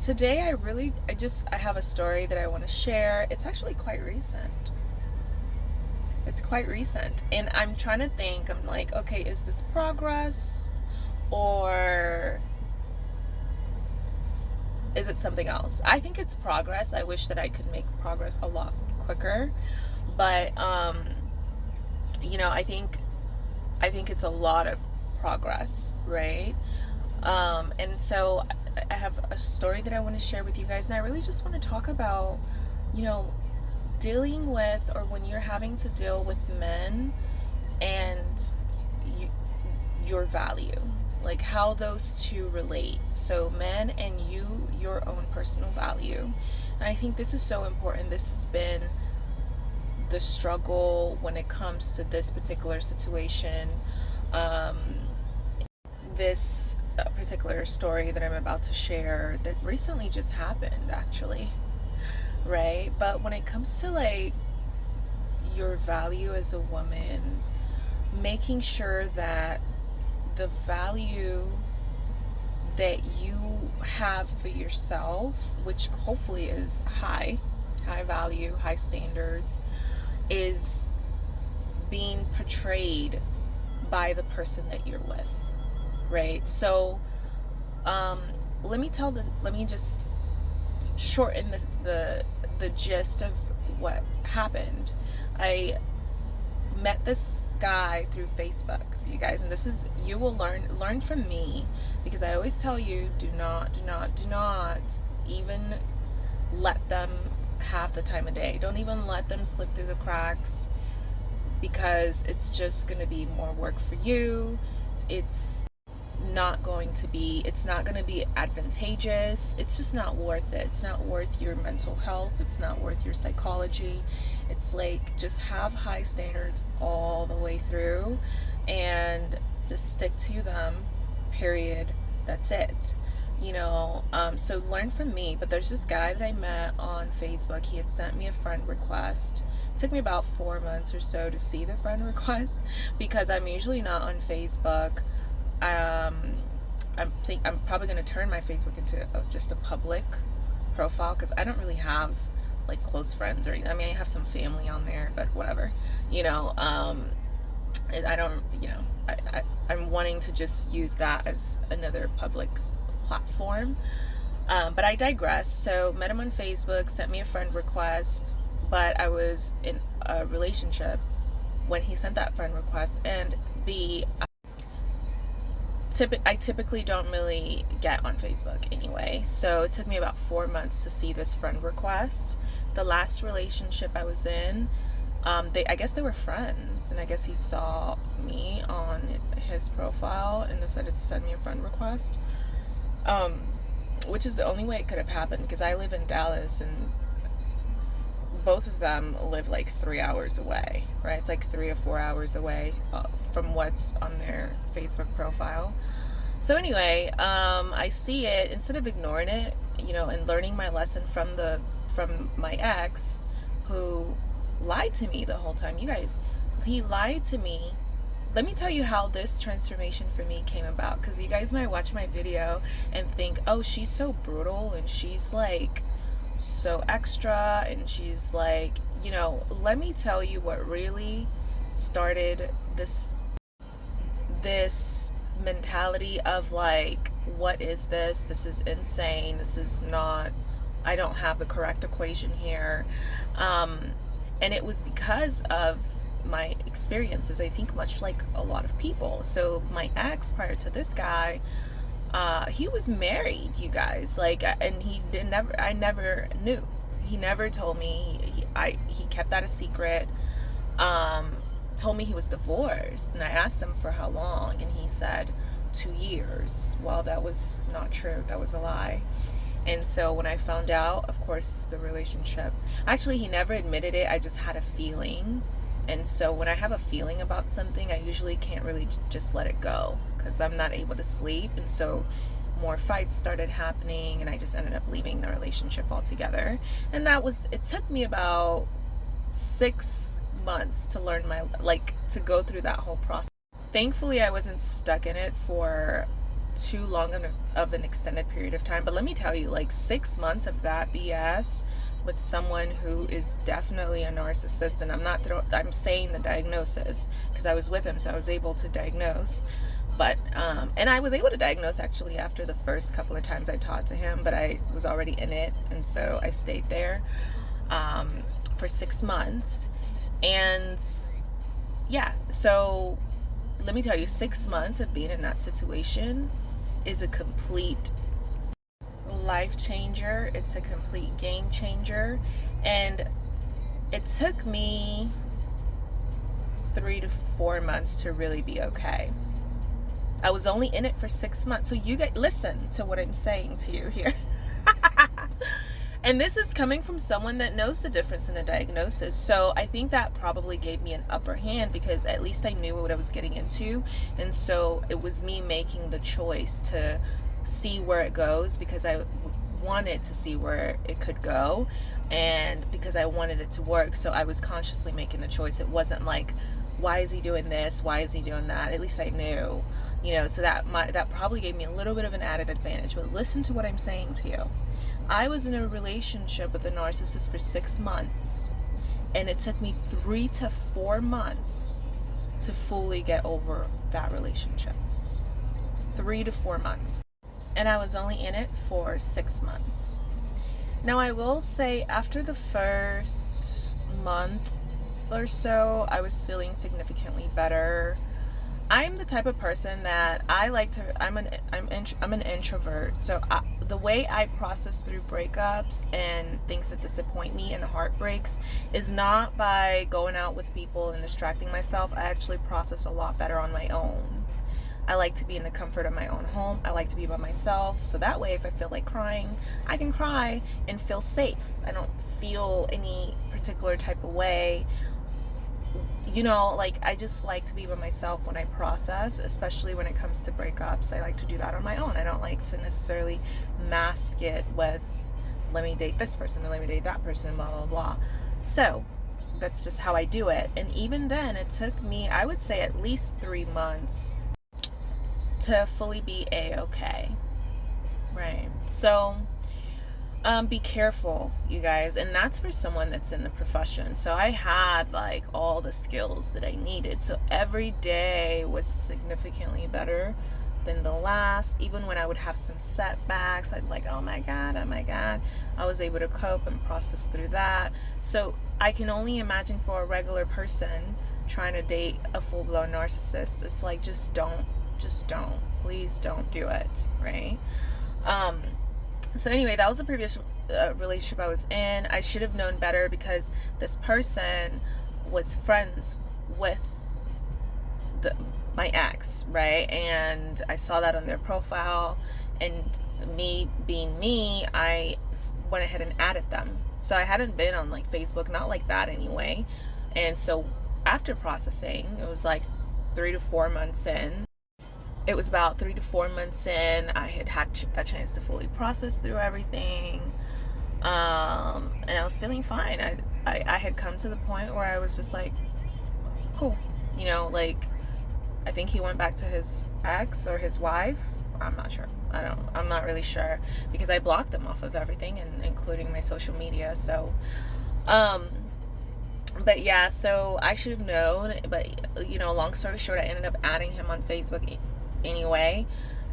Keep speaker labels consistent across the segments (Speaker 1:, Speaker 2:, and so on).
Speaker 1: Today I have a story that I want to share. It's actually quite recent. It's quite recent. And I'm trying to think, I'm like, okay, is this progress or is it something else? I think it's progress. I wish that I could make progress a lot quicker. But I think it's a lot of progress, right? And so I have a story that I want to share with you guys, and I really just want to talk about, you know, dealing with, or when you're having to deal with men and you, your value, like how those two relate. So men and your own personal value. And I think this is so important. This has been the struggle when it comes to this particular situation. This particular story that I'm about to share that recently just happened, actually, right? But when it comes to like your value as a woman, making sure that the value that you have for yourself, which hopefully is high value, high standards, is being portrayed by the person that you're with, right? So let me just shorten the gist of what happened. I met this guy through Facebook, you guys, and you will learn from me, because I always tell you, do not even let them have the time of day. Don't even let them slip through the cracks, because it's just going to be more work for you. It's not going to be advantageous. It's just not worth it. It's not worth your mental health. It's not worth your psychology. It's like, just have high standards all the way through and just stick to them, period. That's it. So learn from me. But there's this guy that I met on Facebook. He had sent me a friend request. It took me about 4 months or so to see the friend request, because I'm usually not on Facebook. I'm probably going to turn my Facebook into just a public profile, because I don't really have like close friends or anything. I mean, I have some family on there, but whatever, I don't, I'm wanting to just use that as another public platform. But I digress. So met him on Facebook, sent me a friend request, but I was in a relationship when he sent that friend request. And I typically don't really get on Facebook anyway, so it took me about 4 months to see this friend request. The last relationship I was in, I guess they were friends, and I guess he saw me on his profile and decided to send me a friend request, which is the only way it could have happened, because I live in Dallas and both of them live like 3 hours away, right? It's like 3 or 4 hours away from what's on their Facebook profile. So anyway, I see it, instead of ignoring it, and learning my lesson from my ex, who lied to me the whole time. You guys, he lied to me. Let me tell you how this transformation for me came about, because you guys might watch my video and think, oh, she's so brutal and she's like so extra, and she's like, let me tell you what really started this mentality of like, what is this? This is insane. This is not, I don't have the correct equation here. And it was because of my experiences, I think, much like a lot of people. So my ex, prior to this guy, he was married, you guys, like, and I never knew. He never told me. He kept that a secret. Told me he was divorced, and I asked him for how long, and he said 2 years. Well, that was not true. That was a lie. And so when I found out, of course, the relationship, actually, he never admitted it. I just had a feeling. And so when I have a feeling about something, I usually can't really just let it go, because I'm not able to sleep. And so more fights started happening, and I just ended up leaving the relationship altogether. And it took me about 6 months to learn to go through that whole process. Thankfully, I wasn't stuck in it for too long of an extended period of time. But let me tell you, like 6 months of that BS with someone who is definitely a narcissist, and I'm saying the diagnosis because I was with him, so I was able to diagnose. But and I was able to diagnose actually after the first couple of times I talked to him, but I was already in it, and so I stayed there for 6 months. And yeah, so let me tell you, 6 months of being in that situation is a complete life changer. It's a complete game changer. And it took me 3 to 4 months to really be okay. I was only in it for 6 months. So you guys, listen to what I'm saying to you here. And this is coming from someone that knows the difference in a diagnosis. So I think that probably gave me an upper hand because at least I knew what I was getting into. And so it was me making the choice to see where it goes because I wanted to see where it could go and because I wanted it to work. So I was consciously making a choice. It wasn't like, why is he doing this? Why is he doing that? At least I knew, so that probably gave me a little bit of an added advantage. But listen to what I'm saying to you. I was in a relationship with a narcissist for 6 months, and it took me 3 to 4 months to fully get over that relationship. 3 to 4 months. And I was only in it for 6 months. Now, I will say after the first month or so, I was feeling significantly better. I'm the type of person that I'm an introvert. So the way I process through breakups and things that disappoint me and heartbreaks is not by going out with people and distracting myself. I actually process a lot better on my own. I like to be in the comfort of my own home. I like to be by myself. So that way, if I feel like crying, I can cry and feel safe. I don't feel any particular type of way. I just like to be by myself when I process, especially when it comes to breakups. I like to do that on my own. I don't like to necessarily mask it with, let me date this person and let me date that person, blah, blah, blah. So that's just how I do it. And even then, it took me, I would say, at least 3 months to fully be A-okay. Right. So be careful, you guys, and that's for someone that's in the profession. So I had like all the skills that I needed, so every day was significantly better than the last. Even when I would have some setbacks, I'd be like, oh my god, I was able to cope and process through that. So I can only imagine for a regular person trying to date a full-blown narcissist. It's like, just don't, please don't do it, right? So anyway, that was the previous relationship I was in. I should have known better because this person was friends with my ex, right? And I saw that on their profile, and me being me, I went ahead and added them. So I hadn't been on like Facebook, not like that anyway. And so after processing, it was like 3 to 4 months in. It was about 3 to 4 months in, I had a chance to fully process through everything, and I was feeling fine. I had come to the point where I was just like, cool, I think he went back to his ex or his wife. I'm not sure. I'm not really sure because I blocked him off of everything, and including my social media. So, but yeah, so I should have known. But long story short, I ended up adding him on Facebook anyway,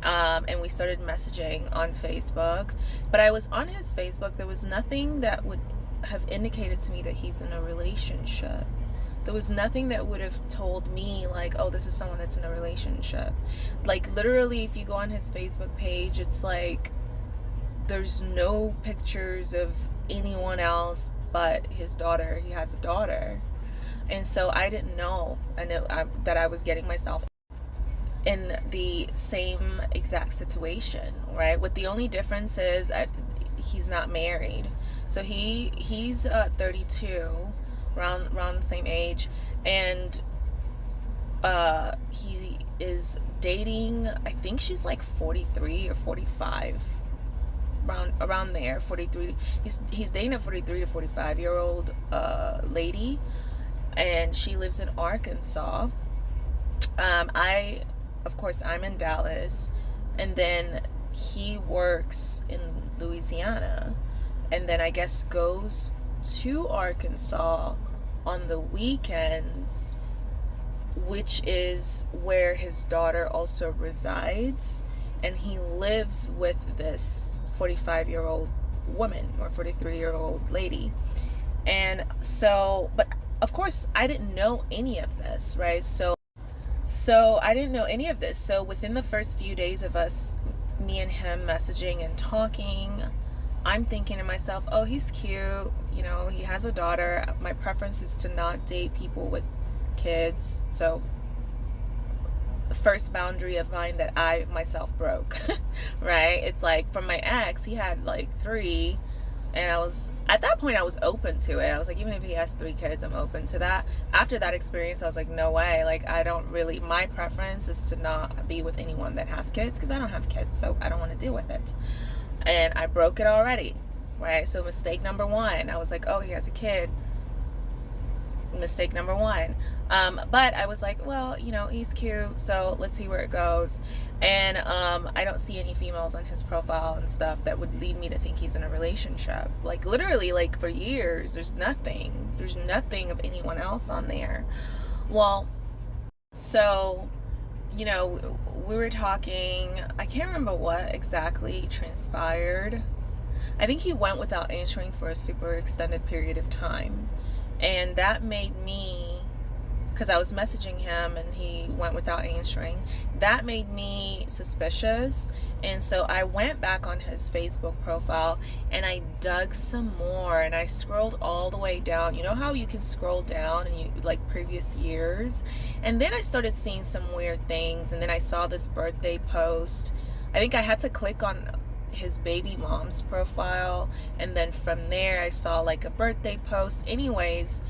Speaker 1: and we started messaging on Facebook. But I was on his Facebook. There was nothing that would have indicated to me that he's in a relationship. There was nothing that would have told me like, oh, this is someone that's in a relationship. Like literally, if you go on his Facebook page, it's like there's no pictures of anyone else but his daughter. He has a daughter. And so I didn't know, that I was getting myself in the same exact situation, right? With the only difference is he's not married. So he's 32, around the same age, and he is dating, I think she's like 43 or 45, around there, 43. He's dating a 43 to 45-year-old lady, and she lives in Arkansas. Of course, I'm in Dallas, and then he works in Louisiana, and then I guess goes to Arkansas on the weekends, which is where his daughter also resides, and he lives with this 45-year-old woman or 43-year-old lady. And so, but of course I didn't know any of this, right? So I didn't know any of this. So within the first few days of us, me and him messaging and talking, I'm thinking to myself, oh, he's cute, you know, he has a daughter. My preference is to not date people with kids. So the first boundary of mine that I myself broke, right? It's like from my ex, he had like 3, and I was, at that point I was open to it. I was like, even if he has 3 kids, I'm open to that. After that experience, I was like, no way. Like, I don't really, my preference is to not be with anyone that has kids, because I don't have kids, so I don't want to deal with it. And I broke it already, right? So mistake number 1, I was like, oh, he has a kid. Mistake number 1. But I was like, well, you know, he's cute, so let's see where it goes. And I don't see any females on his profile and stuff that would lead me to think he's in a relationship. Like, literally, like, for years, there's nothing of anyone else on there. Well, so, you know, we were talking, I can't remember what exactly transpired. I think he went without answering for a super extended period of time. And that made me, because I was messaging him and he went without answering, that made me suspicious. And so I went back on his Facebook profile and I dug some more, and I scrolled all the way down. You know how you can scroll down and you like previous years? And then I started seeing some weird things, and then I saw this birthday post. I think I had to click on his baby mom's profile, and then from there I saw like a birthday post. Anyways,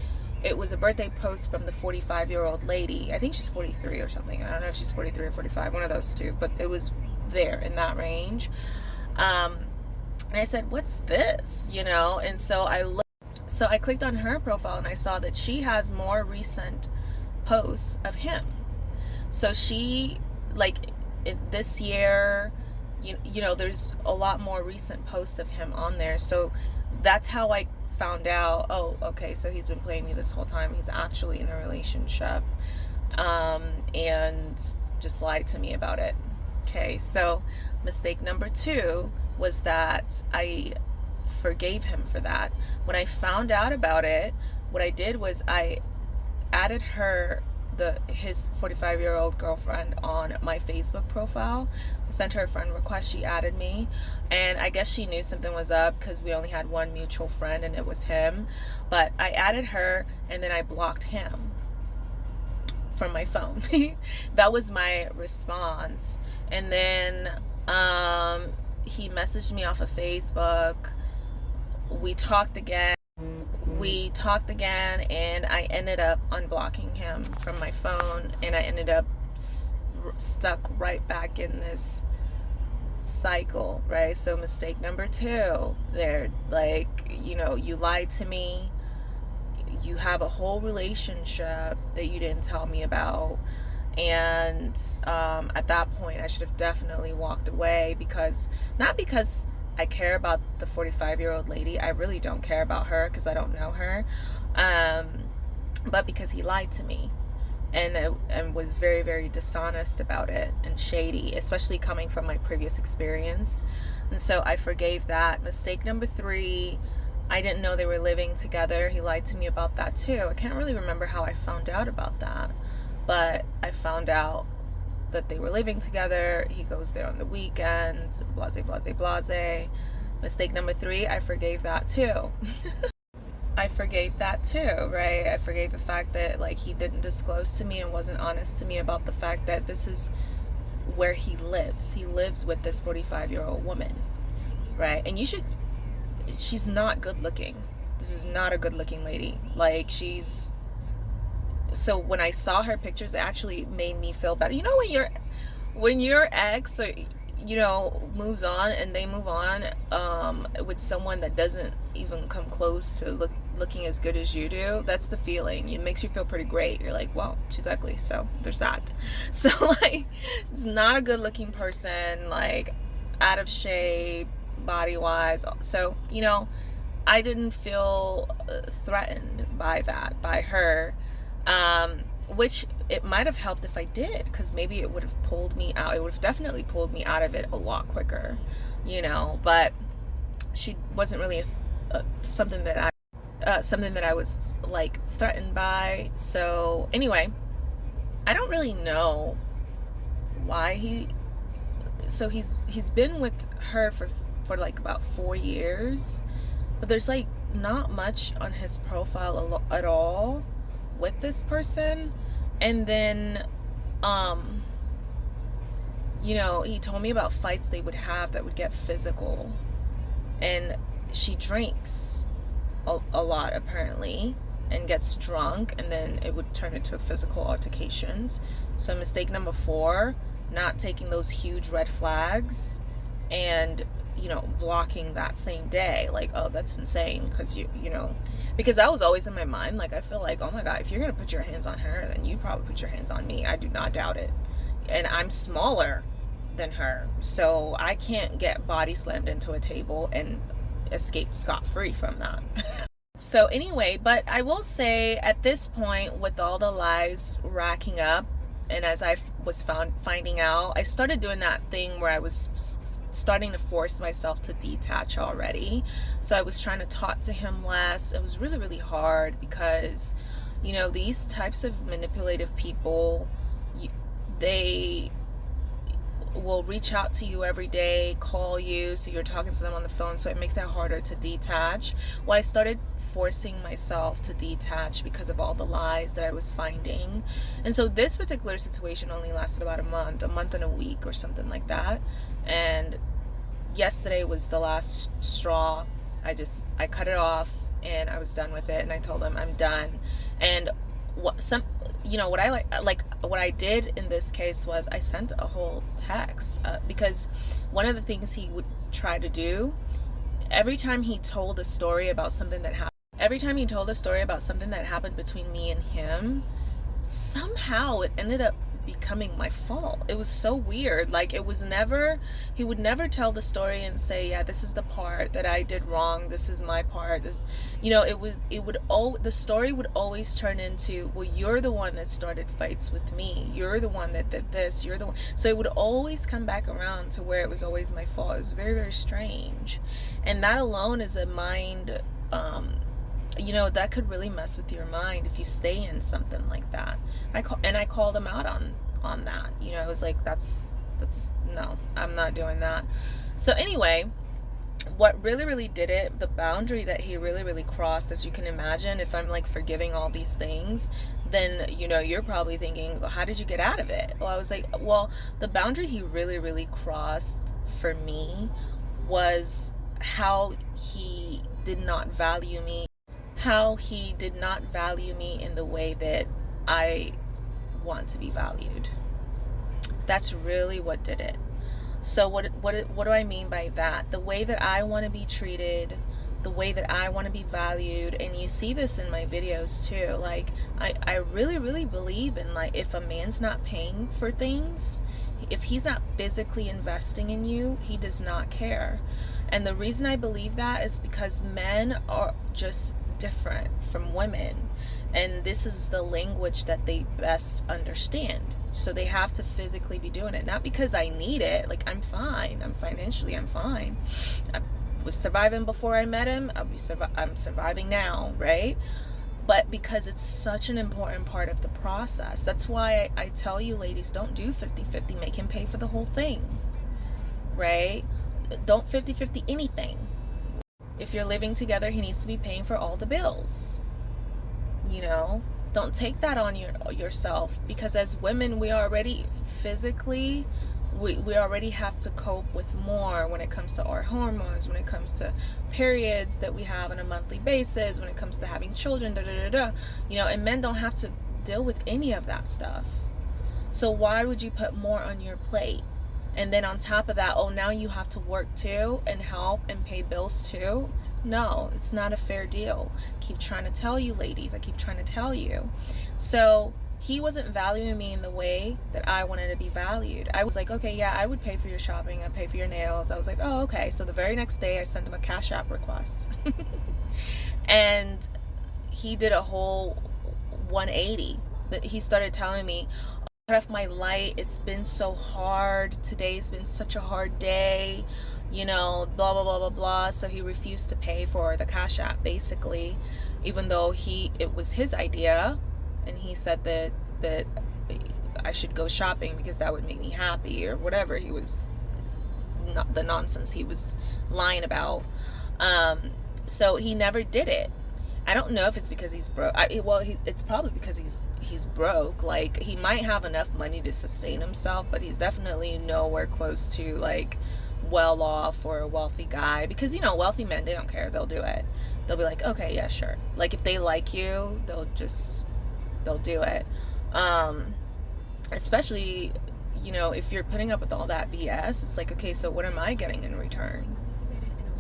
Speaker 1: it was a birthday post from the 45-year-old lady. I think she's 43 or something. I don't know if she's 43 or 45, one of those two, but it was there in that range. And I said, what's this, you know? And so I clicked on her profile and I saw that she has more recent posts of him. So she, like, this year, you know, there's a lot more recent posts of him on there. So that's how I found out, oh, okay, so he's been playing me this whole time. He's actually in a relationship, and just lied to me about it. Okay, so mistake number 2 was that I forgave him for that. When I found out about it, what I did was I added his 45-year-old girlfriend on my Facebook profile. I sent her a friend request, she added me, and I guess she knew something was up because we only had one mutual friend and it was him. But I added her and then I blocked him from my phone. That was my response. And then he messaged me off of Facebook. We talked again, and I ended up unblocking him from my phone, and I ended up stuck right back in this cycle, right? So mistake number 2 there, like, you know, you lied to me, you have a whole relationship that you didn't tell me about, and at that point I should have definitely walked away, because not because I care about the 45-year-old lady. I really don't care about her because I don't know her. But because he lied to me and was very, very dishonest about it and shady, especially coming from my previous experience. And so I forgave that. Mistake number 3, I didn't know they were living together. He lied to me about that too. I can't really remember how I found out about that, but I found out that they were living together. He goes there on the weekends, blase, blase, blase. Mistake number 3, I forgave that too. I forgave that too, right? I forgave the fact that, like, he didn't disclose to me and wasn't honest to me about the fact that this is where he lives. He lives with this 45-year-old woman, right? And she's not good looking. This is not a good looking lady. Like, so when I saw her pictures, it actually made me feel better. You know, when your ex, or, you know, moves on and they move on with someone that doesn't even come close to looking as good as you do, that's the feeling. It makes you feel pretty great. You're like, well, she's ugly, so there's that. So like, it's not a good looking person, like out of shape, body wise. So, you know, I didn't feel threatened by that, by her. Which it might have helped if I did, because maybe it would have pulled me out. It would have definitely pulled me out of it a lot quicker, you know. But she wasn't really something that I was like threatened by. So anyway, I don't really know why he's been with her for like about 4 years, but there's like not much on his profile at all with this person. And then you know, he told me about fights they would have that would get physical, and she drinks a lot apparently and gets drunk, and then it would turn into physical altercations. So mistake number 4, not taking those huge red flags and, you know, blocking that same day. Like, oh, that's insane, because you know, because that was always in my mind. Like, I feel like, oh my God, if you're gonna put your hands on her, then you probably put your hands on me. I do not doubt it. And I'm smaller than her, so I can't get body slammed into a table and escape scot-free from that. So anyway, but I will say at this point, with all the lies racking up, and as I was finding out, I started doing that thing where I was starting to force myself to detach already. So I was trying to talk to him less. It was really, really hard, because, you know, these types of manipulative people, they will reach out to you every day, call you, so you're talking to them on the phone, so it makes it harder to detach. Well, I started forcing myself to detach because of all the lies that I was finding. And so this particular situation only lasted about a month and a week or something like that. And yesterday was the last straw. I cut it off and I was done with it, and I told him I'm done. And what I did in this case was I sent a whole text, because one of the things he would try to do every time he told a story about something that happened between me and him, somehow it ended up becoming my fault. It was so weird. Like, he would never tell the story and say, yeah, this is the part that I did wrong, this is my part, this, you know, the story would always turn into, well, you're the one that started fights with me, you're the one that did this, you're the one. So it would always come back around to where it was always my fault. It was very, very strange. And that alone is a mind, you know, that could really mess with your mind if you stay in something like that. I called him out on that. You know, I was like, that's no, I'm not doing that. So anyway, what really, really did it, the boundary that he really, really crossed, as you can imagine, if I'm like forgiving all these things, then, you know, you're probably thinking, well, how did you get out of it? Well, I was like, well, the boundary he really, really crossed for me was how he did not value me in the way that I want to be valued. That's really what did it. So what do I mean by that? The way that I want to be treated, the way that I want to be valued, and you see this in my videos too. Like, I really, really believe in, like, if a man's not paying for things, if he's not physically investing in you, he does not care. And the reason I believe that is because men are just different from women, and this is the language that they best understand. So they have to physically be doing it, not because I need it. Like, I'm fine, I'm fine. I was surviving before I met him, I'm surviving now, right? But because it's such an important part of the process. That's why I tell you, ladies, don't do 50-50. Make him pay for the whole thing, right? Don't 50-50 anything. If you're living together, he needs to be paying for all the bills. You know, don't take that on yourself, because as women, we already physically, we already have to cope with more when it comes to our hormones, when it comes to periods that we have on a monthly basis, when it comes to having children, you know, and men don't have to deal with any of that stuff. So why would you put more on your plate? And then on top of that, oh, now you have to work too and help and pay bills too? No, it's not a fair deal. I keep trying to tell you, ladies. I keep trying to tell you. So he wasn't valuing me in the way that I wanted to be valued. I was like, okay, yeah, I would pay for your shopping. I'd pay for your nails. I was like, oh, okay. So the very next day I sent him a Cash App request. And he did a whole 180. He started telling me, cut off my light, it's been so hard, today's been such a hard day, you know, blah blah blah blah blah. So he refused to pay for the Cash App, basically, even though it was his idea, and he said that I should go shopping because that would make me happy, or whatever he was, not the nonsense he was lying about. So he never did it. I don't know if it's because he's broke. It's probably because he's broke. Like, he might have enough money to sustain himself, but he's definitely nowhere close to like well off or a wealthy guy. Because, you know, wealthy men, they don't care. They'll do it. They'll be like, okay, yeah, sure. Like, if they like you, they'll do it. Especially, you know, if you're putting up with all that BS, it's like, okay, so what am I getting in return?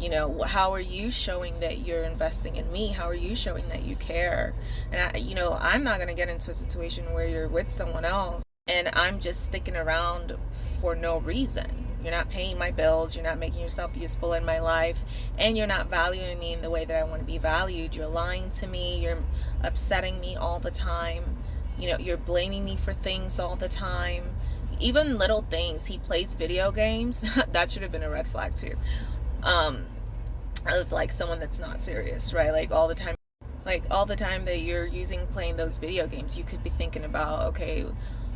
Speaker 1: You know, how are you showing that you're investing in me? How are you showing that you care? And you know, I'm not going to get into a situation where you're with someone else and I'm just sticking around for no reason. You're not paying my bills, you're not making yourself useful in my life, and you're not valuing me in the way that I want to be valued. You're lying to me, you're upsetting me all the time. You know, you're blaming me for things all the time. Even little things. He plays video games. That should have been a red flag too. Of like someone that's not serious, right? Like all the time that you're playing those video games, you could be thinking about, okay,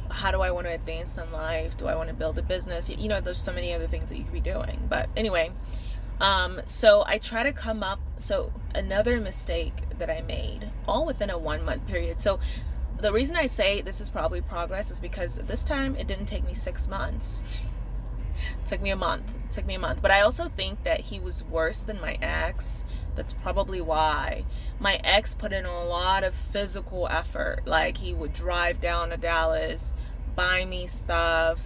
Speaker 1: how do I want to advance in life? Do I want to build a business? You know, there's so many other things that you could be doing. But anyway, so I try to come up. So another mistake that I made, all within a 1 month period. So the reason I say this is probably progress is because this time it didn't take me 6 months. It took me a month. But I also think that he was worse than my ex. That's probably why. My ex put in a lot of physical effort. Like, he would drive down to Dallas, buy me stuff,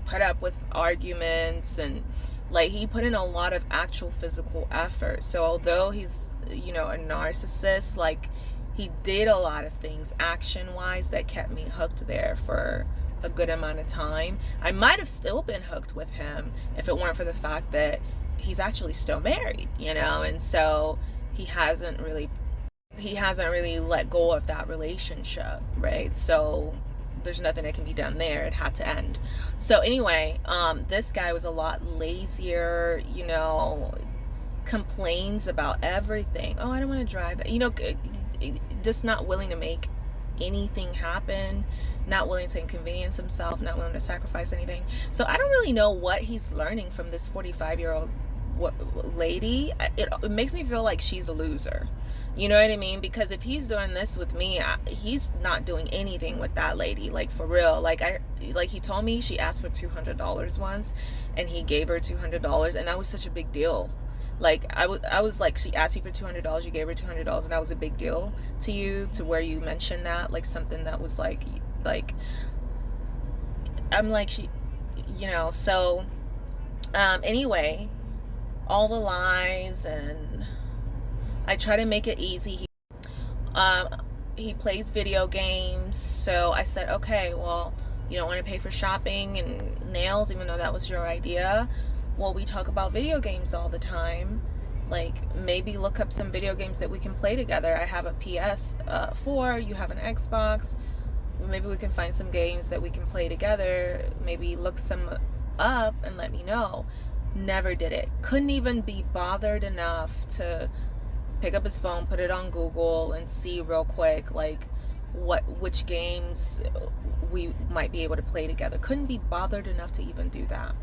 Speaker 1: put up with arguments, and like, he put in a lot of actual physical effort. So although he's, you know, a narcissist, like, he did a lot of things action wise that kept me hooked there for a good amount of time. I might have still been hooked with him if it weren't for the fact that he's actually still married, you know, and so he hasn't really let go of that relationship, right? So there's nothing that can be done there. It had to end. So anyway, this guy was a lot lazier, you know, complains about everything. Oh, I don't want to drive that, you know, just not willing to make anything happen, not willing to inconvenience himself, not willing to sacrifice anything. So I don't really know what he's learning from this 45-year-old lady. It makes me feel like she's a loser. You know what I mean? Because if he's doing this with me, he's not doing anything with that lady. Like, for real. Like he told me she asked for $200 once, and he gave her $200, and that was such a big deal. Like, I was like, she asked you for $200, you gave her $200, and that was a big deal to you, to where you mentioned that, like, something that was like, I'm like, she, you know. So anyway, all the lies, and I try to make it easy. He plays video games, so I said, okay, well, you don't want to pay for shopping and nails, even though that was your idea. Well, we talk about video games all the time. Like, maybe look up some video games that we can play together. I have a PS4, you have an Xbox. Maybe we can find some games that we can play together. Maybe look some up and let me know. Never did it. Couldn't even be bothered enough to pick up his phone, put it on Google, and see real quick, like, which games we might be able to play together. Couldn't be bothered enough to even do that.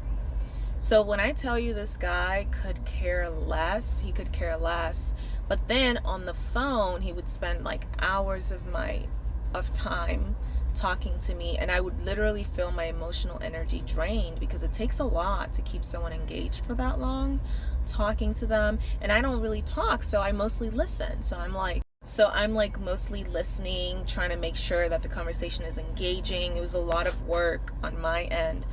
Speaker 1: So when I tell you this guy could care less, he could care less. But then on the phone, he would spend like hours of time talking to me, and I would literally feel my emotional energy drained, because it takes a lot to keep someone engaged for that long, talking to them. And I don't really talk, so I mostly listen. So I'm like mostly listening, trying to make sure that the conversation is engaging. It was a lot of work on my end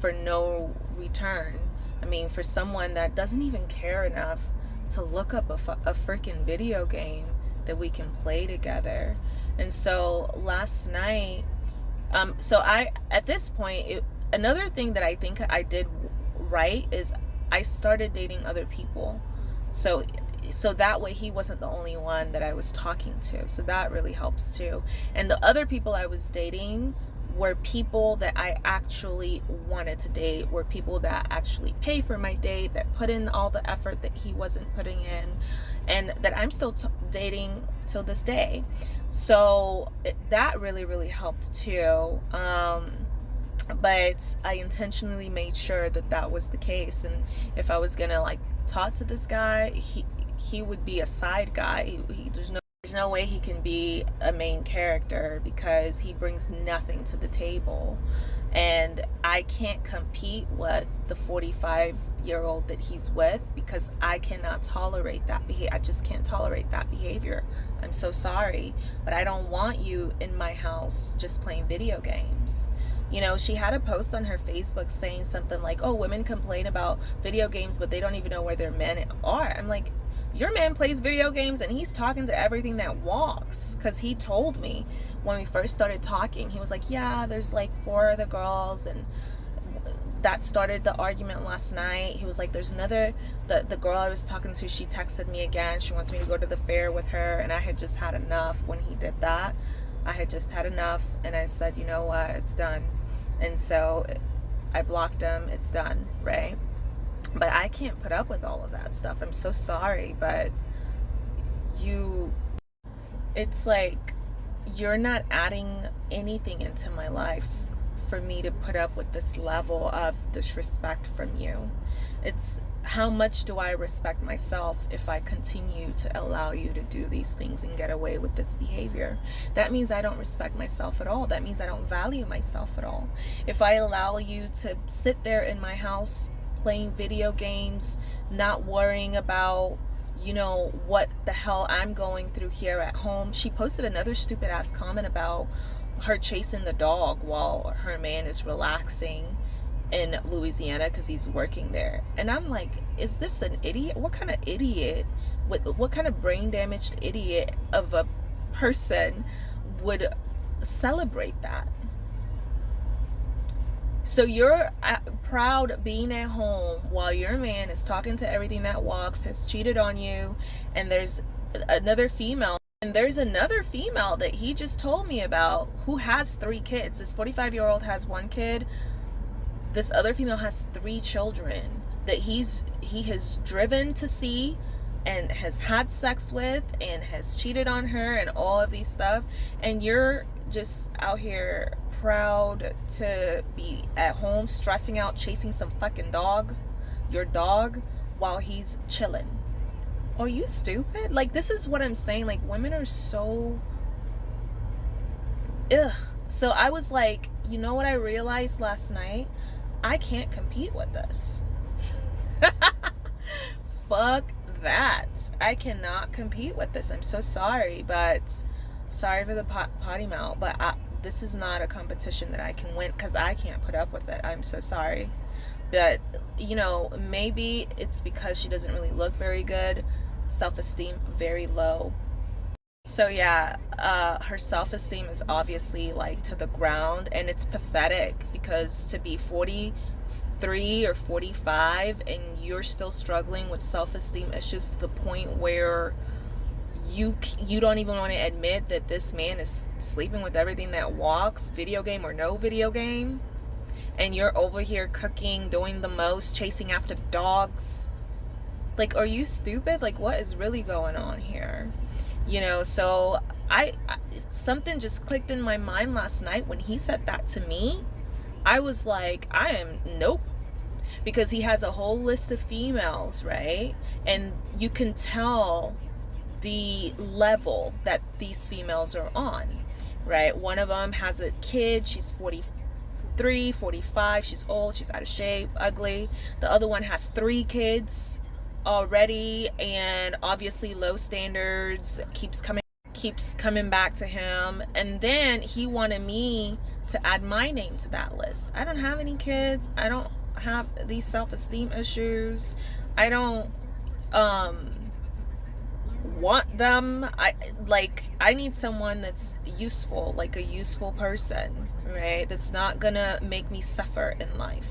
Speaker 1: for no return. I mean, for someone that doesn't even care enough to look up a freaking video game that we can play together. And so last night, so I, at this point, another thing that I think I did right is I started dating other people. So that way he wasn't the only one that I was talking to. So that really helps too. And the other people I was dating were people that I actually wanted to date, were people that actually pay for my date, that put in all the effort that he wasn't putting in, and that I'm still dating till this day. So that really, really helped too. But I intentionally made sure that that was the case. And if I was gonna like talk to this guy, he would be a side guy. There's no way he can be a main character because he brings nothing to the table. And I can't compete with the 45-year-old that he's with because I cannot tolerate that behavior. I just can't tolerate that behavior. I'm so sorry, but I don't want you in my house just playing video games. You know, she had a post on her Facebook saying something like, oh, women complain about video games, but they don't even know where their men are. I'm like, your man plays video games and he's talking to everything that walks. Because he told me when we first started talking, he was like, yeah, there's like 4 other girls. And that started the argument last night. He was like, there's another, the girl I was talking to, she texted me again. She wants me to go to the fair with her. And I had just had enough when he did that. I had just had enough. And I said, you know what, it's done. And so I blocked him. It's done, right? But I can't put up with all of that stuff. I'm so sorry, but it's like you're not adding anything into my life for me to put up with this level of disrespect from you. It's how much do I respect myself if I continue to allow you to do these things and get away with this behavior? That means I don't respect myself at all. That means I don't value myself at all. If I allow you to sit there in my house playing video games, not worrying about, you know, what the hell I'm going through here at home. She posted another stupid ass comment about her chasing the dog while her man is relaxing in Louisiana because he's working there. And I'm like, is this an idiot? What kind of idiot, what kind of brain damaged idiot of a person would celebrate that? So you're proud being at home while your man is talking to everything that walks, has cheated on you, and there's another female. And there's another female that he just told me about who has 3 kids. This 45-year-old has 1 kid. This other female has 3 children that he has driven to see and has had sex with and has cheated on her and all of these stuff. And you're just out here proud to be at home stressing out chasing some fucking dog, your dog, while he's chilling. Are you stupid? Like, this is what I'm saying. Like, women are so ugh. So I was like, you know what I realized last night? I can't compete with this. Fuck that. I cannot compete with this. I'm so sorry, but sorry for the potty mouth, but this is not a competition that I can win because I can't put up with it. I'm so sorry. But, you know, maybe it's because she doesn't really look very good. Self-esteem very low. So yeah, her self-esteem is obviously like to the ground, and it's pathetic because to be 43 or 45 and you're still struggling with self-esteem issues to the point where you don't even want to admit that this man is sleeping with everything that walks, video game or no video game, and you're over here cooking, doing the most, chasing after dogs. Like, are you stupid? Like, what is really going on here? You know, so I something just clicked in my mind last night when he said that to me. I was like, nope. Because he has a whole list of females, right? And you can tell the level that these females are on, right? One of them has a kid. She's 43, 45. She's old. She's out of shape, ugly. The other one has 3 kids already, and obviously low standards, keeps coming back to him. And then he wanted me to add my name to that list. I don't have any kids. I don't have these self-esteem issues. I don't want them. I need someone that's useful, like a useful person, right? That's not gonna make me suffer in life.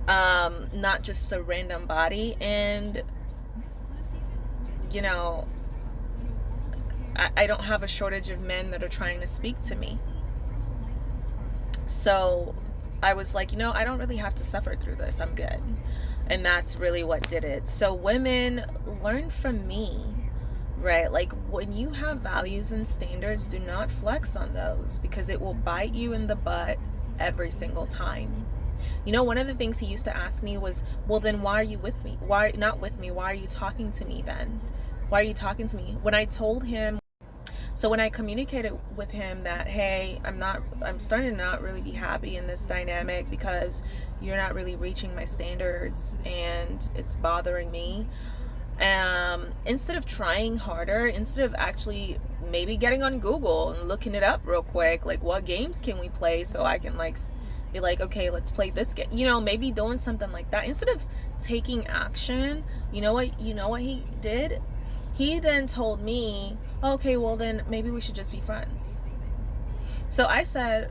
Speaker 1: Not just a random body. And you know, I don't have a shortage of men that are trying to speak to me. So I was like, I don't really have to suffer through this. I'm good. And that's really what did it. So women, learn from me, right? Like, when you have values and standards, do not flex on those, because it will bite you in the butt every single time. One of the things he used to ask me was, well, then why are you with me? Why not with me? Why are you talking to me then? Why are you talking to me? When I told him, so when I communicated with him that, hey, I'm starting to not really be happy in this dynamic because you're not really reaching my standards and it's bothering me. Instead of trying harder, instead of actually maybe getting on Google and looking it up real quick, like, what games can we play so I can be like, okay, let's play this game, maybe doing something like that. Instead of taking action, you know what he did? He then told me, okay, well then maybe we should just be friends. So I said,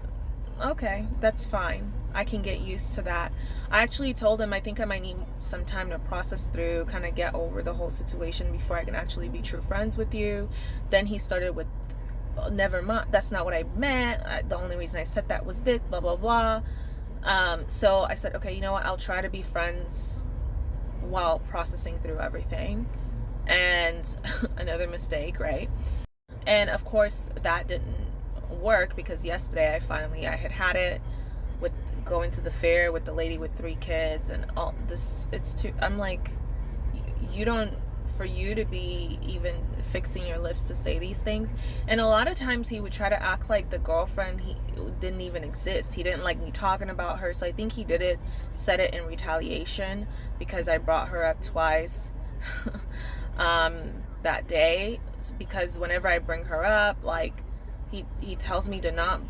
Speaker 1: okay, that's fine. I can get used to that. I actually told him I think I might need some time to process through, kind of get over the whole situation before I can actually be true friends with you. Then he started with, oh, never mind, that's not what I meant. The only reason I said that was this, blah, blah, blah. So I said, okay, you know what? I'll try to be friends while processing through everything. And another mistake, right? And of course that didn't work, because yesterday I had it with going to the fair with the lady with 3 kids and all this. I'm like, you don't, for you to be even fixing your lips to say these things. And a lot of times he would try to act like the girlfriend he didn't even exist. He didn't like me talking about her. So I think he said it in retaliation, because I brought her up twice that day, because whenever I bring her up, like, he tells me to not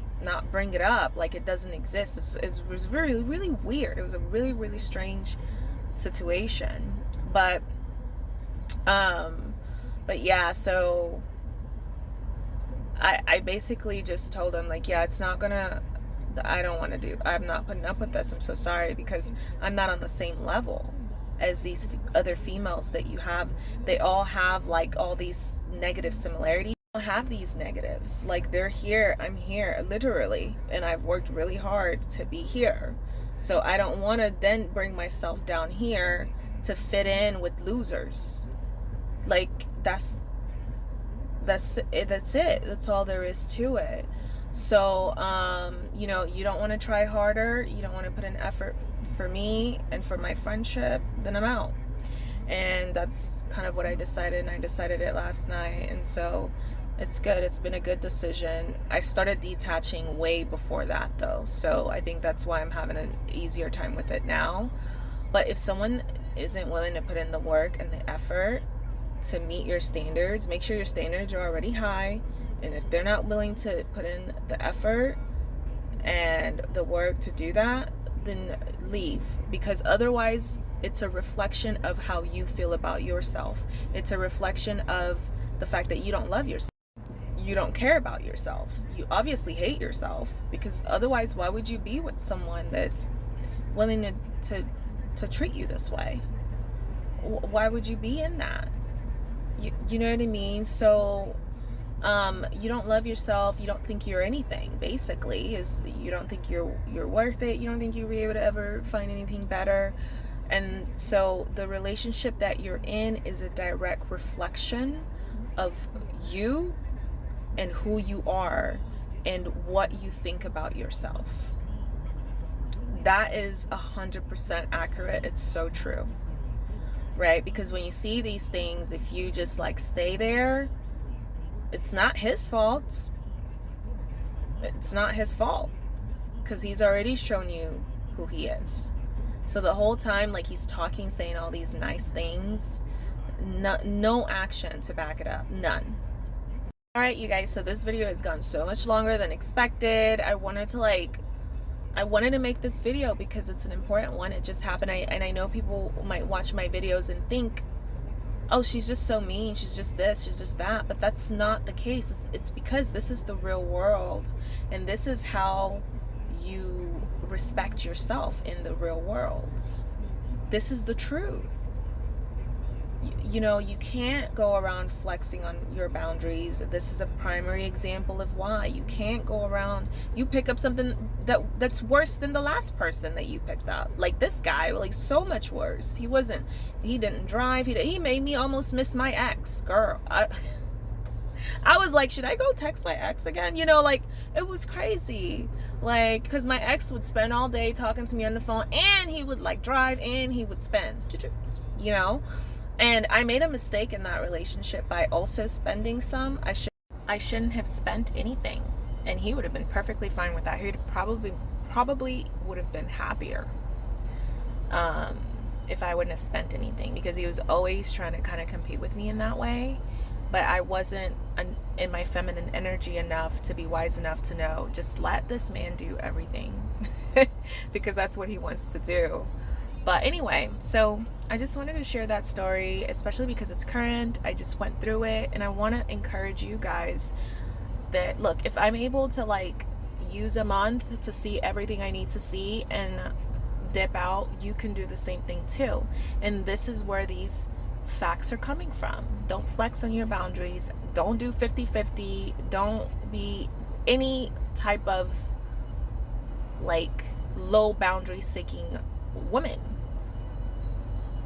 Speaker 1: bring it up, like it doesn't exist. It was really, really weird. It was a really, really strange situation. But yeah, so I basically just told him, like, yeah, it's not gonna, I'm not putting up with this. I'm so sorry, because I'm not on the same level as these other females that you have. They all have like all these negative similarities. I don't have these negatives. Like, they're here, I'm here, literally, and I've worked really hard to be here. So I don't want to then bring myself down here to fit in with losers. Like, that's it. That's all there is to it. So you don't want to try harder, you don't want to put in effort for me and for my friendship, then I'm out. And that's kind of what I decided, and I decided it last night. And so it's good. It's been a good decision. I started detaching way before that, though, so I think that's why I'm having an easier time with it now. But if someone isn't willing to put in the work and the effort to meet your standards, make sure your standards are already high. And if they're not willing to put in the effort and the work to do that, then leave. Because otherwise, it's a reflection of how you feel about yourself. It's a reflection of the fact that you don't love yourself. You don't care about yourself. You obviously hate yourself, because otherwise, why would you be with someone that's willing to treat you this way? Why would you be in that? You know what I mean? So you don't love yourself. You don't think you're anything, basically. You don't think you're worth it. You don't think you'll be able to ever find anything better. And so the relationship that you're in is a direct reflection of you and who you are and what you think about yourself. That is 100% accurate. It's so true, right? Because when you see these things, if you just like stay there, it's not his fault. It's not his fault, because he's already shown you who he is. So the whole time, like, he's talking, saying all these nice things, no action to back it up. None. All right, you guys, so this video has gone so much longer than expected. I wanted to make this video because it's an important one. It just happened. And I know people might watch my videos and think, oh, she's just so mean, she's just this, she's just that. But that's not the case. It's because this is the real world, and this is how you respect yourself in the real world. This is the truth. You know, you can't go around flexing on your boundaries. This is a primary example of why. You can't go around, you pick up something that's worse than the last person that you picked up. Like this guy, like so much worse. He didn't drive. He made me almost miss my ex. Girl, I was like, should I go text my ex again? You know, like, it was crazy. Like, because my ex would spend all day talking to me on the phone, and he would like drive, and he would spend, you know. And I made a mistake in that relationship by also spending some. I shouldn't have spent anything, and he would have been perfectly fine with that. He would probably would have been happier if I wouldn't have spent anything, because he was always trying to kind of compete with me in that way. But I wasn't in my feminine energy enough to be wise enough to know, just let this man do everything because that's what he wants to do. But anyway, so I just wanted to share that story, especially because it's current. I just went through it, and I want to encourage you guys that, look, if I'm able to like use a month to see everything I need to see and dip out, you can do the same thing too. And this is where these facts are coming from. Don't flex on your boundaries. Don't do 50-50. Don't be any type of like low boundary seeking woman,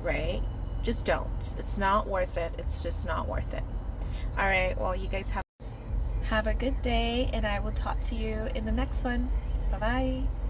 Speaker 1: right? Just don't. It's not worth it. It's just not worth it. All right, well, you guys have a good day, and I will talk to you in the next one. Bye bye.